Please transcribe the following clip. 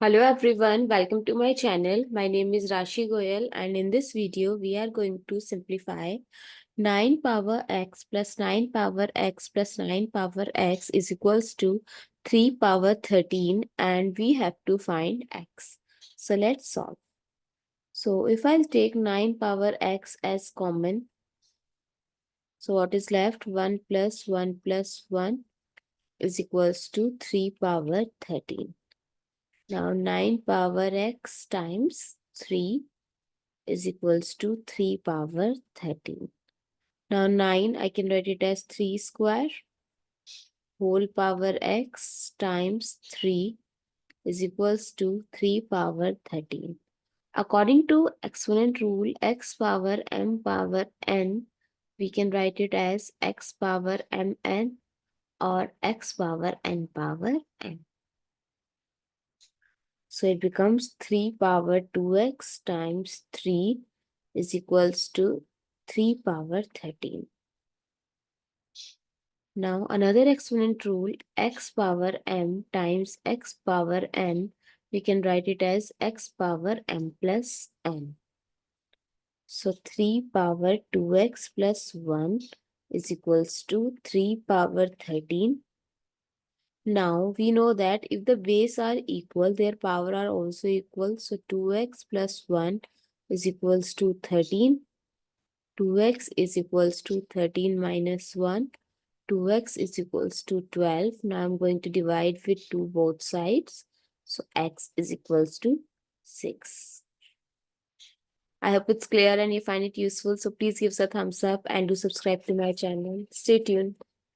Hello everyone, welcome to my channel. My name is Rashi Goel and in this video we are going to simplify 9 power x plus 9 power x plus 9 power x is equals to 3 power 13 and we have to find x. So let's solve. So if I'll take 9 power x as common, so what is left? 1 plus 1 plus 1 is equals to 3 power 13. Now 9 power x times 3 is equals to 3 power 13. Now 9, I can write it as 3 square whole power x times 3 is equals to 3 power 13. According to exponent rule, x power m power n, we can write it as x power mn or x power n power n. So it becomes 3 power 2x times 3 is equals to 3 power 13. Now another exponent rule, x power m times x power n, we can write it as x power m plus n. So 3 power 2x plus 1 is equals to 3 power 13. Now we know that if the base are equal, their power are also equal. So 2x plus 1 is equals to 13. 2x is equals to 13 minus 1. 2x is equals to 12. Now I'm going to divide with 2 both sides. So x is equals to 6. I hope it's clear and you find it useful. So please give us a thumbs up and do subscribe to my channel. Stay tuned.